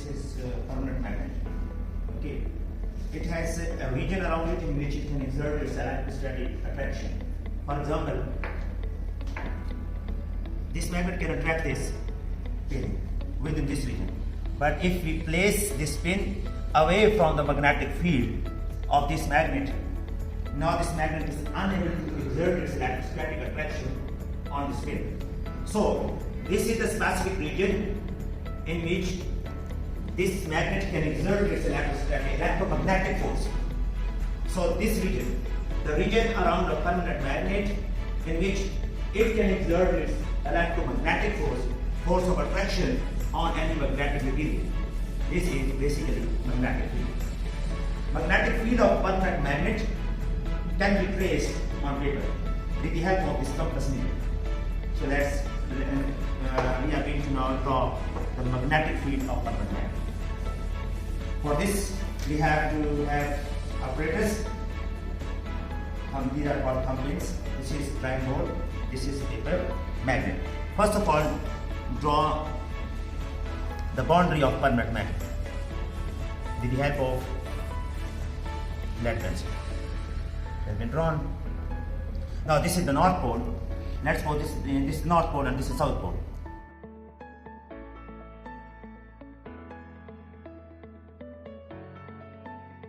is permanent magnet. Okay, it has a region around it in which it can exert its electrostatic attraction. For example, this magnet can attract this pin within this region. But if we place this pin away from the magnetic field of this magnet, now this magnet is unable to exert its electrostatic attraction on this pin. So this is the specific region in which this magnet can exert its electromagnetic force. So this region, the region around a permanent magnet in which it can exert its electromagnetic force of attraction on any magnetic material. This is basically magnetic field. Magnetic field of permanent magnet can be traced on paper with the help of this compass needle. So we are going to now draw the magnetic field of permanent magnet. For this, we have to have apparatus. These are called thumbprints. This is triangle. This is paper magnet. First of all, draw the boundary of permanent magnet with the help of lead pencil. It has been drawn. Now this is the north pole. Let's suppose this is north pole and this is south pole.